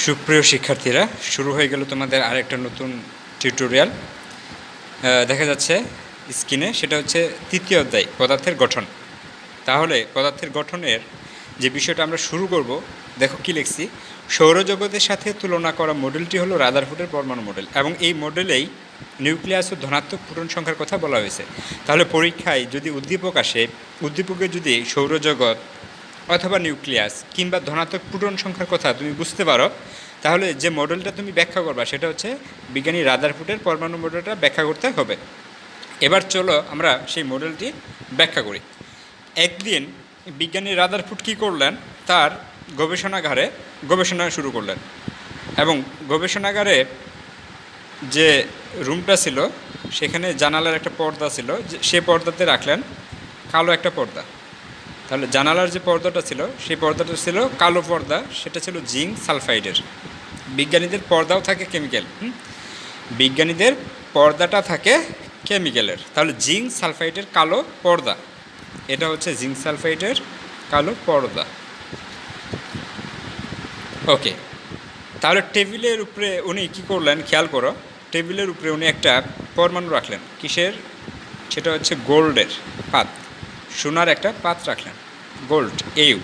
সুপ্রিয় শিক্ষার্থীরা, শুরু হয়ে গেল তোমাদের আরেকটা নতুন টিউটোরিয়াল। দেখা যাচ্ছে স্ক্রিনে, সেটা হচ্ছে তৃতীয় অধ্যায় পদার্থের গঠন। তাহলে পদার্থের গঠনের যে বিষয়টা আমরা শুরু করব, দেখো কি লিখছি। সৌরজগতের সাথে তুলনা করা মডেলটি হলো রাদারফোর্ডের পরমাণু মডেল, এবং এই মডেলেই নিউক্লিয়াস ও ধনাত্মক প্রোটন সংখ্যার কথা বলা হয়েছে। তাহলে পরীক্ষায় যদি উদ্দীপক আসে, উদ্দীপকে যদি সৌরজগৎ অথবা নিউক্লিয়াস কিংবা ধনাত্মক প্রোটন সংখ্যার কথা তুমি বুঝতে পারো, তাহলে যে মডেলটা তুমি ব্যাখ্যা করবা সেটা হচ্ছে বিজ্ঞানী রাদারফোর্ডের পরমাণু মডেলটা ব্যাখ্যা করতে হবে। এবার চলো আমরা সেই মডেলটি ব্যাখ্যা করি। একদিন বিজ্ঞানী রাদারফোর্ড কী করলেন, তার গবেষণাগারে গবেষণা শুরু করলেন, এবং গবেষণাগারে যে রুমটা ছিল সেখানে জানালার একটা পর্দা ছিল, সে পর্দাতে রাখলেন কালো একটা পর্দা। তাহলে জানালার যে পর্দাটা ছিল সেই পর্দাটা ছিল কালো পর্দা, সেটা ছিল জিঙ্ক সালফাইডের। বিজ্ঞানীদের পর্দাও থাকে কেমিক্যাল, বিজ্ঞানীদের পর্দাটা থাকে কেমিক্যালের। তাহলে জিঙ্ক সালফাইডের কালো পর্দা, এটা হচ্ছে জিঙ্ক সালফাইডের কালো পর্দা। ওকে, তাহলে টেবিলের উপরে উনি কী করলেন খেয়াল করো। টেবিলের উপরে উনি একটা পরমাণু রাখলেন, কিসের? সেটা হচ্ছে গোল্ডের পাত, সোনার একটা পাত রাখলেন, গোল্ড এউ।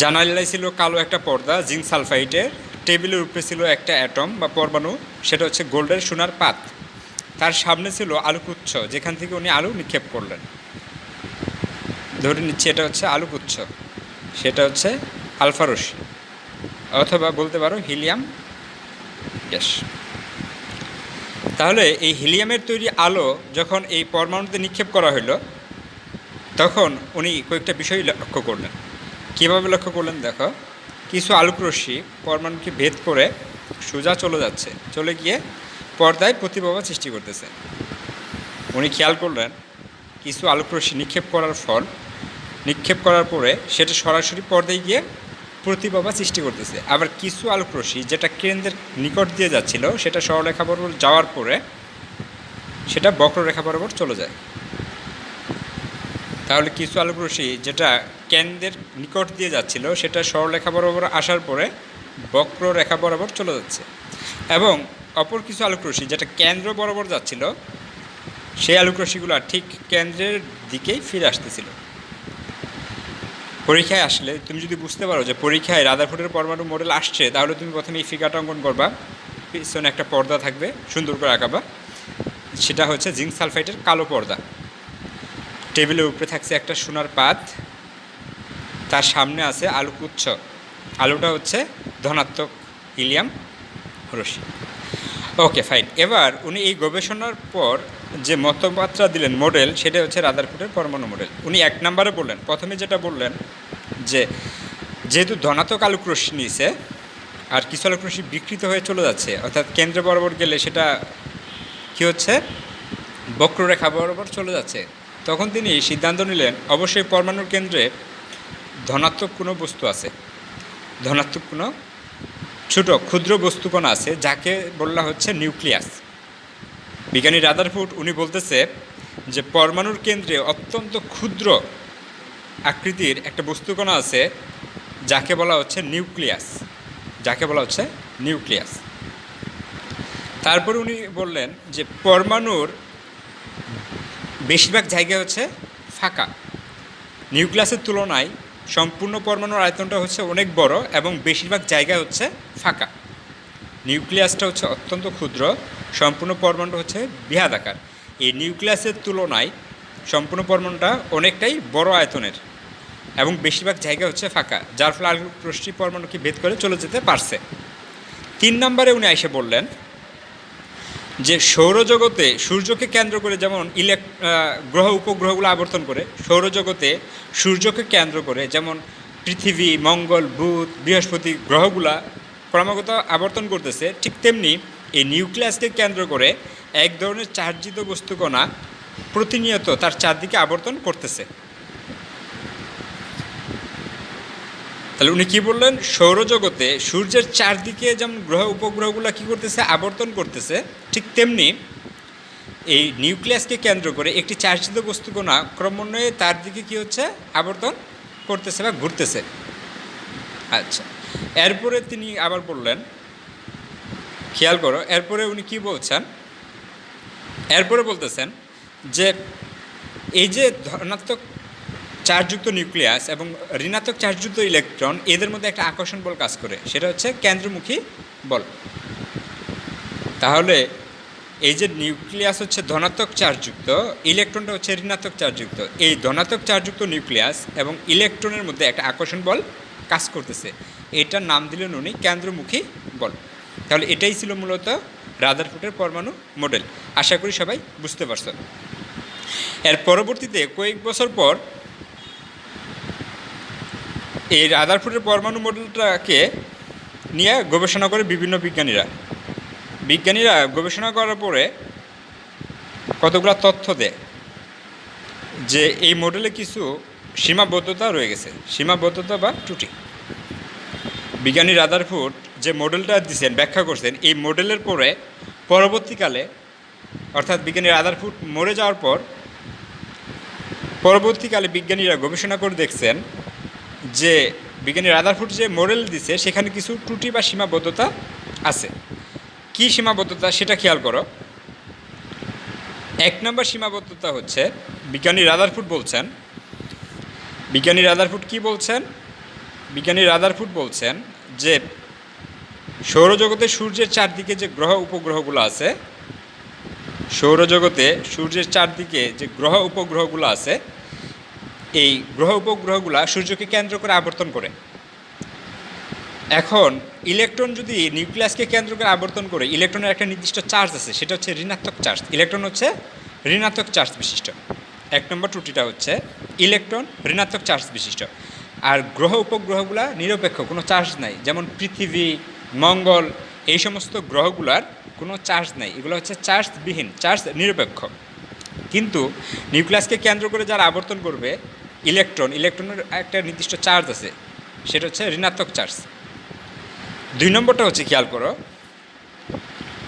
জানালায় ছিল কালো একটা পর্দা জিঙ্ক সালফাইডের, টেবিলের উপরে ছিল একটা অ্যাটম বা পরমাণু, সেটা হচ্ছে গোল্ডের সোনার পাত। তার সামনে ছিল আলোকউৎস, যেখান থেকে উনি আলো নিক্ষেপ করলেন। ধরে নিচ্ছি এটা হচ্ছে আলোকউৎস, সেটা হচ্ছে আলফা রশ্মি, অথবা বলতে পারো হিলিয়াম গ্যাস। তাহলে এই হিলিয়ামের তৈরি আলো যখন এই পরমাণুতে নিক্ষেপ করা হলো, তখন উনি কয়েকটা বিষয় লক্ষ্য করলেন। কীভাবে লক্ষ্য করলেন? দেখো, কিছু আলোক রশ্মি পরমাণুকে ভেদ করে সোজা চলে যাচ্ছে, চলে গিয়ে পর্দায় প্রতিভাবা সৃষ্টি করতেছে। উনি খেয়াল করলেন কিছু আলোক রশ্মি নিক্ষেপ করার পরে সেটা সরাসরি পর্দায় গিয়ে প্রতিভাবা সৃষ্টি করতেছে। আবার কিছু আলোক রশ্মি যেটা কেন্দ্রের নিকট দিয়ে যাচ্ছিল, সেটা সরলরেখা বরাবর যাওয়ার পরে সেটা বক্ররেখা বরাবর চলে যায়। তাহলে কিছু আলোক রশ্মি যেটা কেন্দ্রের নিকট দিয়ে যাচ্ছিল, সেটা সরলরেখা বরাবর আসার পরে বক্ররেখা বরাবর চলে যাচ্ছে, এবং অপর কিছু আলোক রশ্মি যেটা কেন্দ্র বরাবর যাচ্ছিল, সেই আলোক রশ্মিগুলো ঠিক কেন্দ্রের দিকেই ফিরে আসতেছিল। পরীক্ষায় আসলে তুমি যদি বুঝতে পারো যে পরীক্ষায় রাদারফোর্ডের পরমাণু মডেল আসছে, তাহলে তুমি প্রথমে এই ফিগারটা অঙ্কন করবা, পিছনে একটা পর্দা থাকবে, সুন্দর করে আঁকাবা, সেটা হচ্ছে জিঙ্ক সালফাইডের কালো পর্দা। টেবিলের উপরে থাকছে একটা সোনার পাত, তার সামনে আছে আলোকউৎস, আলোটা হচ্ছে ধনাত্মক হিলিয়াম রশ্মি। ওকে, ফাইন। এবার উনি এই গবেষণার পর যে মতবাদটা দিলেন মডেল, সেটা হচ্ছে রাদারফোর্ডের পরমাণু মডেল। উনি 1 নম্বরে বললেন, প্রথমে যেটা বললেন যে যেহেতু ধনাত্মক আলোক রশ্মি নিয়েছে আর কিছু আলোক রশ্মি বিকৃত হয়ে চলে যাচ্ছে, অর্থাৎ কেন্দ্র বরাবর গেলে সেটা কী হচ্ছে, বক্ররেখা বরাবর চলে যাচ্ছে, তখন তিনি সিদ্ধান্ত নিলেন অবশ্যই পরমাণুর কেন্দ্রে ধনাত্মক কোনো বস্তু আছে, ধনাত্মক কোনো ছোটো ক্ষুদ্র বস্তুকণা আছে, যাকে বলা হচ্ছে নিউক্লিয়াস। বিজ্ঞানী রাদারফোর্ড উনি বলতেছে যে পরমাণুর কেন্দ্রে অত্যন্ত ক্ষুদ্র আকৃতির একটা বস্তুকণা আছে, যাকে বলা হচ্ছে নিউক্লিয়াস। তারপরে উনি বললেন যে পরমাণুর বেশিরভাগ জায়গা হচ্ছে ফাঁকা। নিউক্লিয়াসের তুলনায় সম্পূর্ণ পরমাণুর আয়তনটা হচ্ছে অনেক বড়, এবং বেশিরভাগ জায়গা হচ্ছে ফাঁকা। নিউক্লিয়াসটা হচ্ছে অত্যন্ত ক্ষুদ্র, সম্পূর্ণ পরমাণুটা হচ্ছে বৃহদাকার। এই নিউক্লিয়াসের তুলনায় সম্পূর্ণ পরমাণুটা অনেকটাই বড় আয়তনের, এবং বেশিরভাগ জায়গা হচ্ছে ফাঁকা, যার ফলে আলোক রশ্মি পরমাণুকে ভেদ করে চলে যেতে পারছে। 3 নম্বরে উনি এসে বললেন যে সৌরজগতে সূর্যকে কেন্দ্র করে যেমন গ্রহ উপগ্রহগুলো আবর্তন করে, সৌরজগতে সূর্যকে কেন্দ্র করে যেমন পৃথিবী, মঙ্গল, বুধ, বৃহস্পতি গ্রহগুলা ক্রমাগত আবর্তন করতেছে, ঠিক তেমনি এই নিউক্লিয়াসকে কেন্দ্র করে এক ধরনের চার্জিত বস্তুকণা প্রতিনিয়ত তার চারদিকে আবর্তন করতেছে। তাহলে উনি কী বললেন, সৌরজগতে সূর্যের চারদিকে যেমন গ্রহ উপগ্রহগুলো কী করতেছে, আবর্তন করতেছে, ঠিক তেমনি এই নিউক্লিয়াসকে কেন্দ্র করে একটি চার্জিত বস্তুকণা ক্রমান্বয়ে তার দিকে কী হচ্ছে, আবর্তন করতেছে বা ঘুরতেছে। আচ্ছা, এরপরে তিনি আবার বললেন, খেয়াল করো, এরপরে উনি কি বলছেন, এরপরে বলতেছেন যে এই যে ধনাত্মক চার্জযুক্ত নিউক্লিয়াস এবং ঋণাত্মক চার্জযুক্ত ইলেকট্রন, এদের মধ্যে একটা আকর্ষণ বল কাজ করে, সেটা হচ্ছে কেন্দ্রমুখী বল। তাহলে এই যে নিউক্লিয়াস হচ্ছে ধনাত্মক চার্জযুক্ত, ইলেকট্রনটা হচ্ছে ঋণাত্মক চার্জযুক্ত, এই ধনাত্মক চার্জযুক্ত নিউক্লিয়াস এবং ইলেকট্রনের মধ্যে একটা আকর্ষণ বল কাজ করতেছে, এটার নাম দিলেন উনি কেন্দ্রমুখী বল। তাহলে এটাই ছিল মূলত রাদারফোর্ডের পরমাণু মডেল। আশা করি সবাই বুঝতে পারছো। এর পরবর্তীতে কয়েক বছর পর এই রাদারফোর্ডের পরমাণু মডেলটাকে নিয়ে গবেষণা করে বিভিন্ন বিজ্ঞানীরা গবেষণা করার পরে কতগুলো তথ্য দেয় যে এই মডেলে কিছু সীমাবদ্ধতা রয়ে গেছে, সীমাবদ্ধতা বা ত্রুটি। বিজ্ঞানী রাদারফোর্ড যে মডেলটা দিয়েছেন, ব্যাখ্যা করছেন, এই মডেলের পরে পরবর্তীকালে, অর্থাৎ বিজ্ঞানী রাদারফোর্ড মরে যাওয়ার পর পরবর্তীকালে বিজ্ঞানীরা গবেষণা করে দেখছেন যে বিজ্ঞানী রাদারফোর্ড যে মডেল দিছে সেখানে কিছু ত্রুটি বা সীমাবদ্ধতা আছে। কি সীমাবদ্ধতা সেটা খেয়াল করো। 1 নম্বর সীমাবদ্ধতা হচ্ছে, বিজ্ঞানী রাদারফোর্ড বলছেন যে সৌরজগতে সূর্যের চারদিকে যে গ্রহ উপগ্রহগুলো আছে, এই গ্রহ উপগ্রহগুলো সূর্যকে কেন্দ্র করে আবর্তন করে। এখন ইলেকট্রন যদি নিউক্লিয়াসকে কেন্দ্র করে আবর্তন করে, ইলেকট্রনের একটা নির্দিষ্ট চার্জ আছে, সেটা হচ্ছে ঋণাত্মক চার্জ। ইলেকট্রন হচ্ছে ঋণাত্মক চার্জ বিশিষ্ট। 1 নম্বর ত্রুটিটা হচ্ছে ইলেকট্রন ঋণাত্মক চার্জ বিশিষ্ট। আর গ্রহ উপগ্রহগুলো নিরপেক্ষ, কোনো চার্জ নাই। যেমন পৃথিবী, মঙ্গল, এই সমস্ত গ্রহগুলার কোনো চার্জ নাই, এগুলো হচ্ছে চার্জবিহীন, চার্জ নিরপেক্ষ। কিন্তু নিউক্লিয়াসকে কেন্দ্র করে যারা আবর্তন করবে ইলেকট্রনের একটা নির্দিষ্ট চার্জ আছে, সেটা হচ্ছে ঋণাত্মক চার্জ। 2 নম্বরটা হচ্ছে, খেয়াল করো,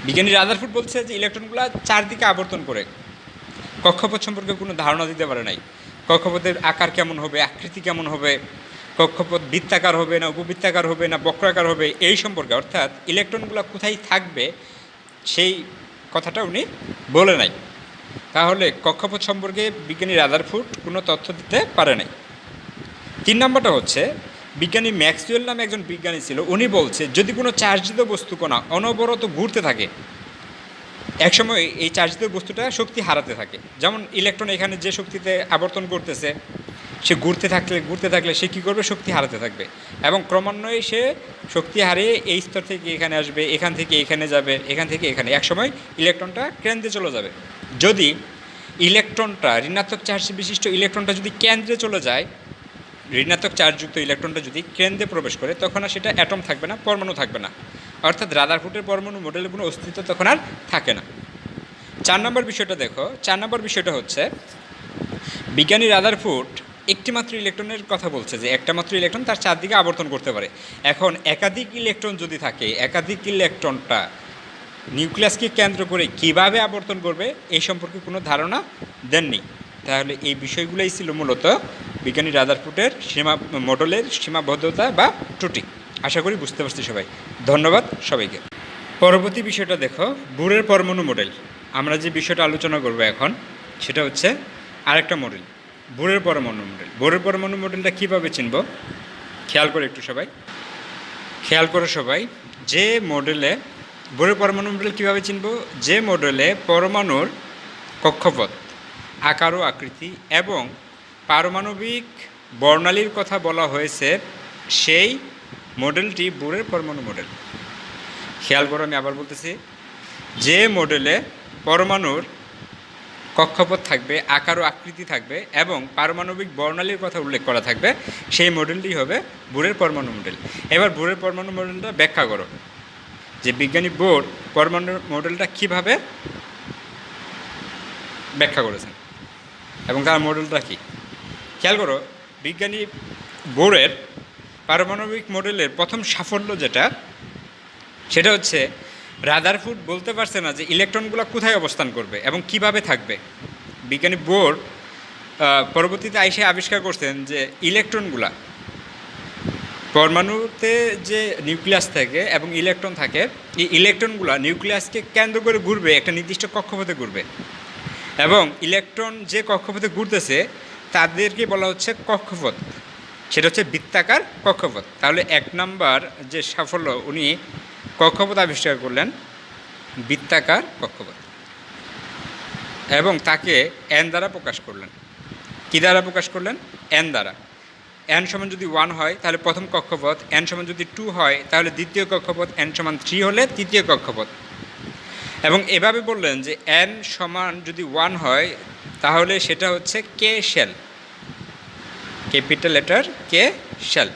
বিজ্ঞানী রাদারফোর্ড বলছে যে ইলেকট্রনগুলো চারদিকে আবর্তন করে, কক্ষপথ সম্পর্কে কোনো ধারণা দিতে পারে নাই। কক্ষপথের আকার কেমন হবে, আকৃতি কেমন হবে, কক্ষপথ বৃত্তাকার হবে না উপবৃত্তাকার হবে না বক্রাকার হবে, এই সম্পর্কে, অর্থাৎ ইলেকট্রনগুলো কোথায় থাকবে সেই কথাটা উনি বলে নাই। তাহলে কক্ষপথ সম্পর্কে বিজ্ঞানী রাদারফোর্ড কোনো তথ্য দিতে পারে নাই। 3 নম্বরটা হচ্ছে, বিজ্ঞানী ম্যাক্সওয়েল নামে একজন বিজ্ঞানী ছিল, উনি বলছে যদি কোনো চার্জিত বস্তু কণা অনবরত ঘুরতে থাকে, একসময় এই চার্জিত বস্তুটা শক্তি হারাতে থাকে। যেমন ইলেকট্রন এখানে যে শক্তিতে আবর্তন করতেছে, সে ঘুরতে থাকলে সে কী করবে, শক্তি হারাতে থাকবে, এবং ক্রমান্বয়ে সে শক্তি হারিয়ে এই স্তর থেকে এখানে আসবে, এখান থেকে এখানে যাবে, এখান থেকে এখানে, একসময় ইলেকট্রনটা কেন্দ্রে চলে যাবে। যদি ইলেকট্রনটা ঋণাত্মক চার্জ বিশিষ্ট ইলেকট্রনটা যদি কেন্দ্রে চলে যায়, ঋণাত্মক চার্জযুক্ত ইলেকট্রনটা যদি কেন্দ্রে প্রবেশ করে, তখন আর সেটা অ্যাটম থাকবে না, পরমাণু থাকবে না, অর্থাৎ রাদারফোর্ডের পরমাণু মডেলের কোনো অস্তিত্ব তখন আর থাকে না। 4 নম্বর বিষয়টা দেখো। 4 নম্বর বিষয়টা হচ্ছে, বিজ্ঞানী রাদারফোর্ড একটি মাত্র ইলেকট্রনের কথা বলছে, যে একটা মাত্র ইলেকট্রন তার চারদিকে আবর্তন করতে পারে। এখন একাধিক ইলেকট্রন যদি থাকে, একাধিক ইলেকট্রনটা নিউক্লিয়াসকে কেন্দ্র করে কিভাবে আবর্তন করবে এই সম্পর্কে কোনো ধারণা দেননি। তাহলে এই বিষয়গুলোই ছিল মূলত বিজ্ঞানী রাদারফোর্ডের মডেলের সীমাবদ্ধতা বা ত্রুটি। আশা করি বুঝতে পারছি সবাই। ধন্যবাদ সবাইকে। পরবর্তী বিষয়টা দেখো, বুরের পরমাণু মডেল। আমরা যে বিষয়টা আলোচনা করব এখন, সেটা হচ্ছে আরেকটা মডেল, বুরের পরমাণু মডেল। বুরের পরমাণু মডেলটা কীভাবে চিনব, খেয়াল করো সবাই, যে মডেলে বুরের পরমাণু মডেল কীভাবে চিনব, যে মডেলে পরমাণুর কক্ষপথ, আকার ও আকৃতি এবং পারমাণবিক বর্ণালীর কথা বলা হয়েছে, সেই মডেলটি বুরের পরমাণু মডেল। খেয়াল করো, আমি আবার বলতেছি, যে মডেলে পরমাণুর কক্ষপথ থাকবে, আকার ও আকৃতি থাকবে এবং পারমাণবিক বর্ণালীর কথা উল্লেখ করা থাকবে, সেই মডেলটি হবে বুরের পরমাণু মডেল। এবার বুরের পরমাণু মডেলটা ব্যাখ্যা করো, যে বিজ্ঞানী বোর পরমাণু মডেলটা কীভাবে ব্যাখ্যা করেছেন এবং তার মডেলটা কী। খেয়াল করো, বিজ্ঞানী বোরের পারমাণবিক মডেলের প্রথম সাফল্য যেটা, সেটা হচ্ছে রাদারফোর্ড বলতে পারছে না যে ইলেকট্রনগুলো কোথায় অবস্থান করবে এবং কিভাবে থাকবে। বিজ্ঞানী বোর পরবর্তীতে আইসে আবিষ্কার করছেন যে ইলেকট্রনগুলা পরমাণুতে যে নিউক্লিয়াস থাকে এবং ইলেকট্রন থাকে, এই ইলেকট্রনগুলো নিউক্লিয়াসকে কেন্দ্র করে ঘুরবে, একটা নির্দিষ্ট কক্ষপথে ঘুরবে, এবং ইলেকট্রন যে কক্ষপথে ঘুরতেছে তাদেরকে বলা হচ্ছে কক্ষপথ, সেটা হচ্ছে বৃত্তাকার কক্ষপথ। তাহলে 1 নাম্বার যে সাফল্য, উনি কক্ষপথ আবিষ্কার করলেন, বৃত্তাকার কক্ষপথ, এবং তাকে এন দ্বারা প্রকাশ করলেন। কী দ্বারা প্রকাশ করলেন? এন দ্বারা। এন সমান যদি 1 হয় তাহলে প্রথম কক্ষপথ, এন সমান যদি 2 হয় তাহলে দ্বিতীয় কক্ষপথ, এন সমান 3 হলে তৃতীয় কক্ষপথ। এবং এভাবে বললেন যে এন সমান যদি 1 হয় তাহলে সেটা হচ্ছে কে শেল, ক্যাপিটাল লেটার কে শেল।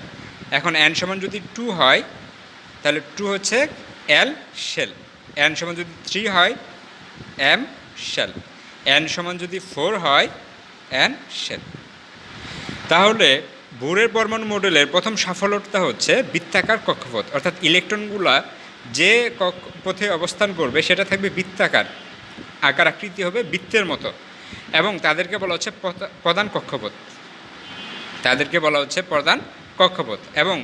এখন এন সমান যদি 2 হয় তাহলে 2 হচ্ছে এল শেল। এন সমান যদি 3 হয় এম শেল। এন সমান যদি 4 হয় এন শেল। তাহলে বোরের পরমাণু মডেলের প্রথম সাফল্যতা হচ্ছে বৃত্তাকার কক্ষপথ, অর্থাৎ ইলেকট্রনগুলা যে কক্ষপথে অবস্থান করবে সেটা থাকবে বৃত্তাকার, আকার আকৃতি হবে বৃত্তের মতো, এবং তাদেরকে বলা হচ্ছে প্রধান কক্ষপথ, তাদেরকে বলা হচ্ছে প্রধান কক্ষপথ। এবং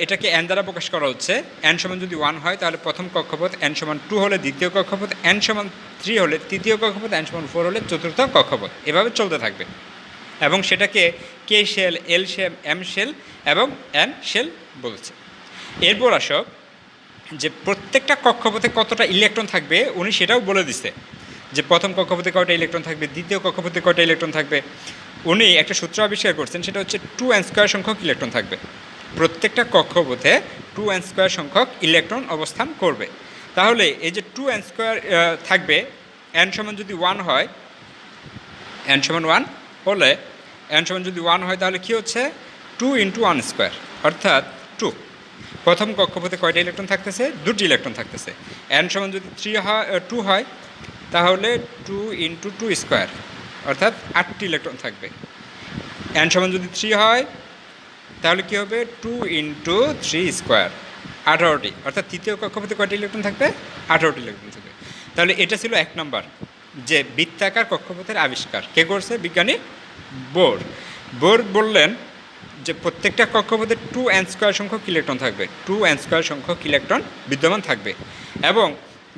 এটাকে এন দ্বারা প্রকাশ করা হচ্ছে। এন সমান যদি 1 হয় তাহলে প্রথম কক্ষপথ, এন সমান 2 হলে দ্বিতীয় কক্ষপথ, এন সমান 3 হলে তৃতীয় কক্ষপথ, এন সমান 4 হলে চতুর্থ কক্ষপথ। এভাবে চলতে থাকবে, এবং সেটাকে কে শেল, এল শেল, এম শেল এবং এন শেল বলছে। এরপর আসো যে প্রত্যেকটা কক্ষপথে কতটা ইলেকট্রন থাকবে উনি সেটাও বলে দিছে, যে প্রথম কক্ষপথে কয়টা ইলেকট্রন থাকবে, দ্বিতীয় কক্ষপথে কয়টা ইলেকট্রন থাকবে। উনি একটা সূত্র আবিষ্কার করছেন, সেটা হচ্ছে 2n² সংখ্যক ইলেকট্রন থাকবে। প্রত্যেকটা কক্ষপথে 2n² সংখ্যক ইলেকট্রন অবস্থান করবে। তাহলে এই যে 2n² থাকবে, এন সমান যদি 1 হয়, এন সমান 1 হলে, এন সমান যদি 1 হয় তাহলে কী হচ্ছে 2 × 1², অর্থাৎ 2। প্রথম কক্ষপথে কয়টা ইলেকট্রন থাকতেছে? 2টি ইলেকট্রন থাকতেছে। এন সমান যদি 2 হয় তাহলে 2 × 2², অর্থাৎ 8টি ইলেকট্রন থাকবে। এন সমান যদি 3 হয় তাহলে কী হবে 2 × 3², 18টি, অর্থাৎ তৃতীয় কক্ষপথে কয়টি ইলেকট্রন থাকবে? 18টি ইলেকট্রন থাকবে। তাহলে এটা ছিল 1 নম্বর, যে বৃত্তাকার কক্ষপথের আবিষ্কার কে করছে? বিজ্ঞানী বোর। বোর বললেন যে প্রত্যেকটা কক্ষপথে 2n² সংখ্যক ইলেকট্রন থাকবে, 2n² সংখ্যক ইলেকট্রন বিদ্যমান থাকবে, এবং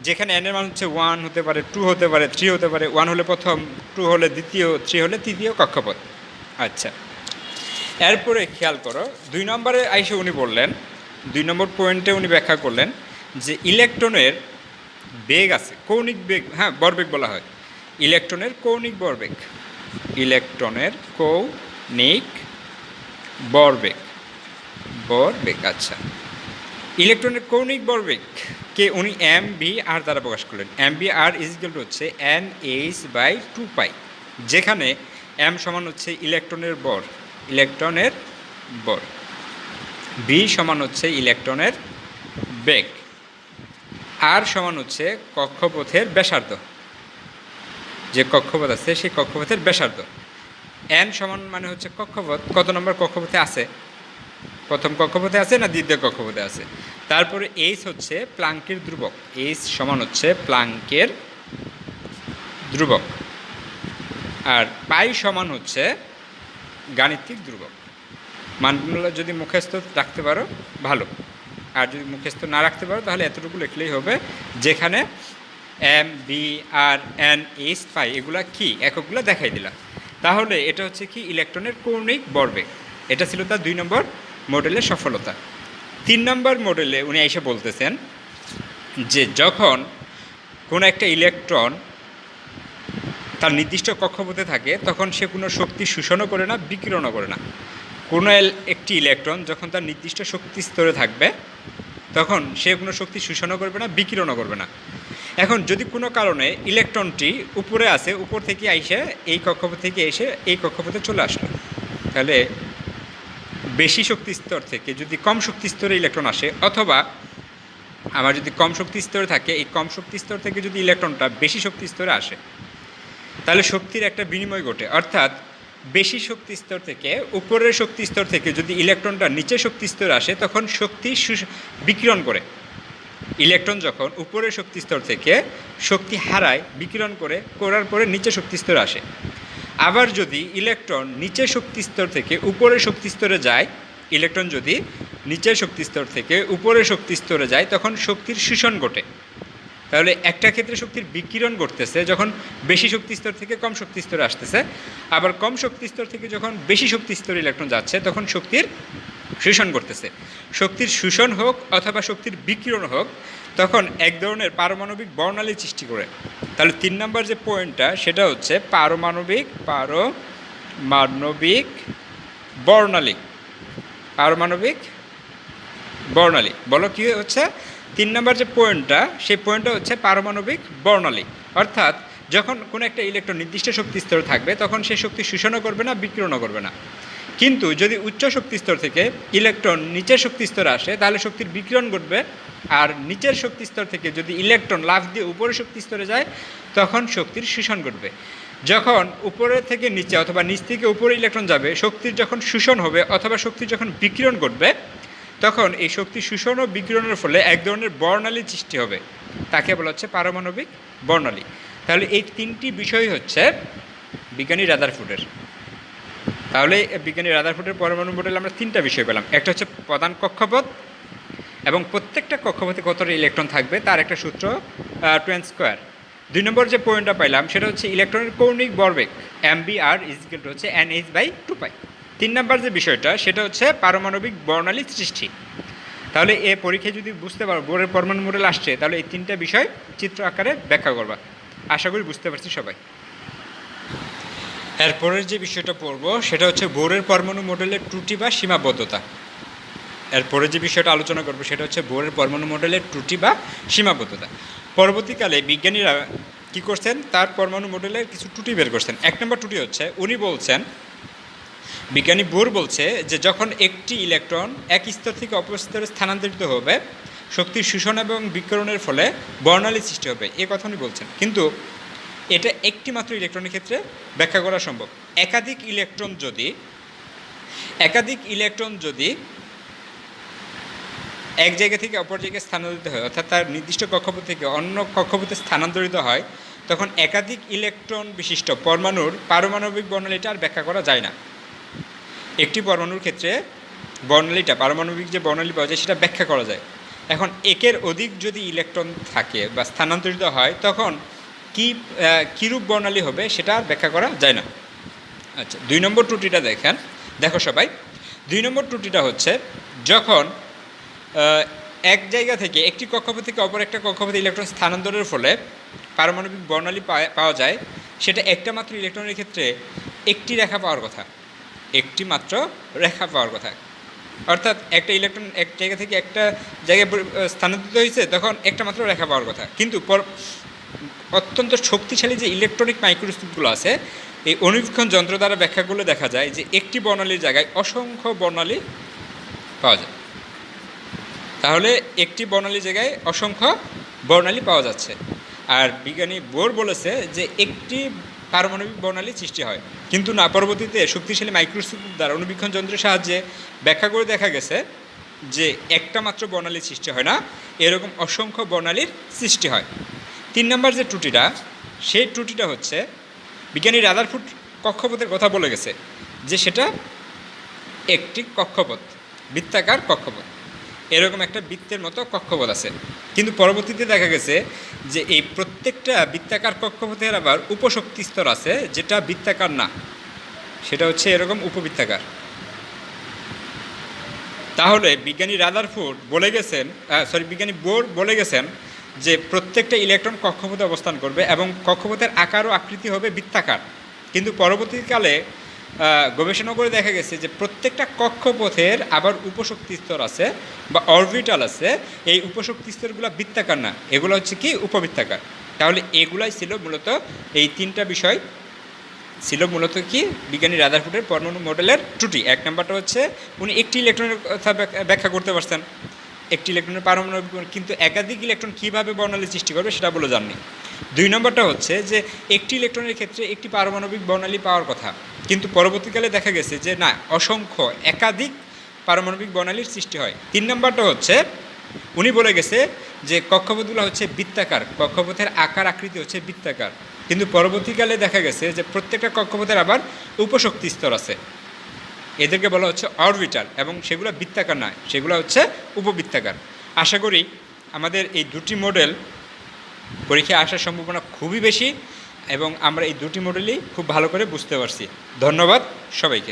যেখানে n এর মান হচ্ছে 1 হতে পারে, 2 হতে পারে, 3 হতে পারে। 1 হলে প্রথম, 2 হলে দ্বিতীয়, 3 হলে তৃতীয় কক্ষপথ। আচ্ছা, এরপরে খেয়াল করো 2 নম্বরে আইসে উনি বললেন, 2 নম্বর পয়েন্টে উনি ব্যাখ্যা করলেন যে ইলেকট্রনের বেগ আছে, কৌণিক বেগ, হ্যাঁ ভরবেগ বলা হয়, ইলেকট্রনের কৌণিক ভরবেগ, ইলেকট্রনের কৌণিক ভরবেগ, ভরবেগ। আচ্ছা, ইলেকট্রনের কৌণিক ভরবেগকে উনি mv/r দ্বারা প্রকাশ করলেন। mv/r হচ্ছেnh/2π, যেখানে m সমান হচ্ছে ইলেকট্রনের ভর, ইলেকট্রনের ভর, v সমান হচ্ছে ইলেকট্রনের বেগ, r সমান হচ্ছে কক্ষপথের ব্যাসার্ধ, যে কক্ষপথ আছে সেই কক্ষপথের ব্যাসার্ধ, n সমান মানে হচ্ছে কক্ষপথ কত নম্বর কক্ষপথে আছে, প্রথম কক্ষপথে আছে না দ্বিতীয় কক্ষপথে আছে। তারপরে h হচ্ছে প্লাঙ্কের ধ্রুবক, h সমান হচ্ছে প্লাঙ্কের ধ্রুবক, আর পাই সমান হচ্ছে গাণিতিক ধ্রুবক। মানগুলো যদি মুখস্থ রাখতে পারো ভালো, আর যদি মুখস্থ না রাখতে পারো তাহলে এতটুকু লিখলেই হবে, যেখানে m, v, r, n, h, পাই এগুলা কি এককগুলো দেখাই দিলাম। তাহলে এটা হচ্ছে কি ইলেকট্রনের কৌণিক ভরবেগ। এটা ছিল তার 2 নম্বর মডেলের সফলতা। 3 নম্বর মডেলে উনি এসে বলতেছেন যে যখন কোনো একটা ইলেকট্রন তার নির্দিষ্ট কক্ষপথে থাকে তখন সে কোনো শক্তি শোষণও করে না, বিকিরণও করে না। কোনো একটি ইলেকট্রন যখন তার নির্দিষ্ট শক্তি স্তরে থাকবে তখন সে কোনো শক্তি শোষণও করবে না, বিকিরণও করবে না। এখন যদি কোনো কারণে ইলেকট্রনটি উপরে আসে, উপর থেকে এসে এই কক্ষপথ থেকে এসে এই কক্ষপথে চলে আসলো, তাহলে বেশি শক্তি স্তর থেকে যদি কম শক্তি স্তরে ইলেকট্রন আসে, অথবা আমার যদি কম শক্তি স্তরে থাকে, এই কম শক্তি স্তর থেকে যদি ইলেকট্রনটা বেশি শক্তি স্তরে আসে তাহলে শক্তির একটা বিনিময় ঘটে। অর্থাৎ বেশি শক্তি স্তর থেকে উপরের শক্তি স্তর থেকে যদি ইলেকট্রনটা নিচে শক্তি স্তরে আসে তখন শক্তি বিকিরণ করে। ইলেকট্রন যখন উপরের শক্তি স্তর থেকে শক্তি হারায়, বিকিরণ করার পরে নিচে শক্তি স্তরে আসে। আবার যদি ইলেকট্রন নিচে শক্তি স্তর থেকে উপরের শক্তি স্তরে যায় ইলেকট্রন যদি নিচের শক্তি স্তর থেকে উপরের শক্তি স্তরে যায় তখন শক্তির শোষণ ঘটে। তাহলে একটা ক্ষেত্রে শক্তির বিকিরণ ঘটতেছে যখন বেশি শক্তি স্তর থেকে কম শক্তি স্তরে আসতেছে, আবার কম শক্তি স্তর থেকে যখন বেশি শক্তি স্তরে ইলেকট্রন যাচ্ছে তখন শক্তির শোষণ করতেছে। শক্তির শোষণ হোক অথবা শক্তির বিকিরণ হোক, তখন এক ধরনের পারমাণবিক বর্ণালী সৃষ্টি করে। তাহলে 3 নম্বর যে পয়েন্টটা সেটা হচ্ছে পারমাণবিক বর্ণালী। পারমাণবিক বর্ণালী বলো কি হচ্ছে 3 নম্বর যে পয়েন্টটা, সেই পয়েন্টটা হচ্ছে পারমাণবিক বর্ণালী। অর্থাৎ যখন কোনো একটা ইলেকট্রন নির্দিষ্ট শক্তি স্তরে থাকবে তখন সে শক্তি শোষণও করবে না, বিকিরণও করবে না। কিন্তু যদি উচ্চ শক্তি স্তর থেকে ইলেকট্রন নিচের শক্তি স্তরে আসে তাহলে শক্তির বিকিরণ ঘটবে, আর নিচের শক্তি স্তর থেকে যদি ইলেকট্রন লাফ দিয়ে উপরের শক্তি স্তরে যায় তখন শক্তির শোষণ ঘটবে। যখন উপরে থেকে নিচে অথবা নিচ থেকে উপরে ইলেকট্রন যাবে, শক্তির যখন শোষণ হবে অথবা শক্তির যখন বিকিরণ ঘটবে, তখন এই শক্তি শোষণ ও বিকিরণের ফলে এক ধরনের বর্ণালীর সৃষ্টি হবে, তাকে বলা হচ্ছে পারমাণবিক বর্ণালী। তাহলে এই 3টি বিষয় হচ্ছে বিজ্ঞানী রাদারফোর্ডের। তাহলে বিজ্ঞানী রাদারফোর্ডের পরমাণু মডেলে আমরা 3টা বিষয় পেলাম। একটা হচ্ছে প্রধান কক্ষপথ এবং প্রত্যেকটা কক্ষপথে কতটা ইলেকট্রন থাকবে তার একটা সূত্র 2n²। 2 নম্বর যে পয়েন্টটা পাইলাম সেটা হচ্ছে ইলেকট্রনের কৌণিক ভরবেগ MBR = হচ্ছে NH/2π। 3 নম্বর যে বিষয়টা সেটা হচ্ছে পারমাণবিক বর্ণালীর সৃষ্টি। তাহলে এ পরীক্ষায় যদি বুঝতে পারো বোরের পরমাণু মডেল আসছে, তাহলে এই 3টা বিষয় চিত্র আকারে ব্যাখ্যা করবা। আশা করি বুঝতে পারছি সবাই। এরপরের যে বিষয়টা পড়ব সেটা হচ্ছে বোরের পরমাণু মডেলের ত্রুটি বা সীমাবদ্ধতা। এরপরে যে বিষয়টা আলোচনা করব সেটা হচ্ছে বোরের পরমাণু মডেলের ত্রুটি বা সীমাবদ্ধতা। পরবর্তীকালে বিজ্ঞানীরা কী করছেন, তার পরমাণু মডেলের কিছু ত্রুটি বের করছেন। 1 নম্বর ত্রুটি হচ্ছে, উনি বলছেন, বিজ্ঞানী বোর বলছে যে যখন একটি ইলেকট্রন এক স্তর থেকে অপর স্তরে স্থানান্তরিত হবে শক্তির শোষণ এবং বিকিরণের ফলে বর্ণালী সৃষ্টি হবে, এ কথা উনি বলছেন। কিন্তু এটা একটি মাত্র ইলেকট্রনের ক্ষেত্রে ব্যাখ্যা করা সম্ভব। একাধিক ইলেকট্রন যদি এক জায়গা থেকে অপর জায়গায় স্থানান্তরিত হয়, অর্থাৎ তার নির্দিষ্ট কক্ষপথ থেকে অন্য কক্ষপথে স্থানান্তরিত হয়, তখন একাধিক ইলেকট্রন বিশিষ্ট পরমাণুর পারমাণবিক বর্ণালীটা আর ব্যাখ্যা করা যায় না। একটি পরমাণুর ক্ষেত্রে বর্ণালীটা, পারমাণবিক যে বর্ণালী পাওয়া যায় সেটা ব্যাখ্যা করা যায়। এখন একের অধিক যদি ইলেকট্রন থাকে বা স্থানান্তরিত হয় তখন কীরূপ বর্ণালী হবে সেটা আর ব্যাখ্যা করা যায় না। আচ্ছা, 2 নম্বর ত্রুটিটা দেখো সবাই। 2 নম্বর ত্রুটিটা হচ্ছে, যখন এক জায়গা থেকে একটি কক্ষপথ থেকে অপর একটা কক্ষপথে ইলেকট্রন স্থানান্তরের ফলে পারমাণবিক বর্ণালী পাওয়া যায়, সেটা একটা মাত্র ইলেকট্রনের ক্ষেত্রে একটি রেখা পাওয়ার কথা। অর্থাৎ একটা ইলেকট্রন এক জায়গা থেকে একটা জায়গায় স্থানান্তরিত হয়েছে তখন একটা মাত্র রেখা পাওয়ার কথা। কিন্তু অত্যন্ত শক্তিশালী যে ইলেকট্রনিক মাইক্রোস্কোপগুলো আছে, এই অনুবীক্ষণ যন্ত্র দ্বারা ব্যাখ্যাগুলো দেখা যায় যে একটি বর্ণালীর জায়গায় অসংখ্য বর্ণালী পাওয়া যায়। তাহলে একটি বর্ণালীর জায়গায় অসংখ্য বর্ণালী পাওয়া যাচ্ছে। আর বিজ্ঞানী বোর বলেছে যে একটি পারমাণবিক বর্ণালী সৃষ্টি হয়, কিন্তু না, পরবর্তীতে শক্তিশালী মাইক্রোস্কোপ দ্বারা অনুবীক্ষণ যন্ত্রের সাহায্যে ব্যাখ্যা করে দেখা গেছে যে একটা মাত্র বর্ণালীর সৃষ্টি হয় না, এরকম অসংখ্য বর্ণালীর সৃষ্টি হয়। 3 নম্বর যে ত্রুটিটা, সেই ত্রুটিটা হচ্ছে, বিজ্ঞানী রাদারফোর্ড কক্ষপথের কথা বলে গেছে যে সেটা একটি কক্ষপথ, বৃত্তাকার কক্ষপথ, এরকম একটা বৃত্তের মতো কক্ষপথ আছে। কিন্তু পরবর্তীতে দেখা গেছে যে এই প্রত্যেকটা বৃত্তাকার কক্ষপথের আবার উপশক্তি স্তর আছে যেটা বৃত্তাকার না, সেটা হচ্ছে এরকম উপবৃত্তাকার। তাহলে বিজ্ঞানী বিজ্ঞানী বোর বলে গেছেন যে প্রত্যেকটা ইলেকট্রন কক্ষপথে অবস্থান করবে এবং কক্ষপথের আকার ও আকৃতি হবে বৃত্তাকার। কিন্তু পরবর্তীকালে গবেষণা করে দেখা গেছে যে প্রত্যেকটা কক্ষপথের আবার উপশক্তি স্তর আছে বা অরবিটাল আছে, এই উপশক্তি স্তরগুলো বৃত্তাকার না, এগুলো হচ্ছে কি উপবৃত্তাকার। তাহলে এগুলাই ছিল মূলত, এই 3টা বিষয় ছিল মূলত কি বিজ্ঞানী রাদারফোর্ডের পরমাণু মডেলের ত্রুটি। 1 নম্বরটা হচ্ছে উনি একটি ইলেকট্রনের কথা ব্যাখ্যা করতে পারছেন, একটি ইলেকট্রনের পারমাণবিক, কিন্তু একাধিক ইলেকট্রন কীভাবে বর্ণালী সৃষ্টি করবে সেটা বলে যাননি। 2 নম্বরটা হচ্ছে যে একটি ইলেকট্রনের ক্ষেত্রে একটি পারমাণবিক বর্ণালী পাওয়ার কথা, কিন্তু পরবর্তীকালে দেখা গেছে যে না, একাধিক পারমাণবিক বর্ণালীর সৃষ্টি হয়। 3 নম্বরটা হচ্ছে উনি বলে গেছে যে কক্ষপথগুলো হচ্ছে বৃত্তাকার, কক্ষপথের আকার আকৃতি হচ্ছে বৃত্তাকার, কিন্তু পরবর্তীকালে দেখা গেছে যে প্রত্যেকটা কক্ষপথের আবার উপশক্তি স্তর আছে। এদেরকে বলা হচ্ছে অরবিটাল, এবং সেগুলো বৃত্তাকার নয়, সেগুলো হচ্ছে উপবৃত্তাকার। আশা করি আমাদের এই দুটি মডেল পরীক্ষায় আসার সম্ভাবনা খুবই বেশি, এবং আমরা এই দুটি মডেলই খুব ভালো করে বুঝতে পারছি। ধন্যবাদ সবাইকে।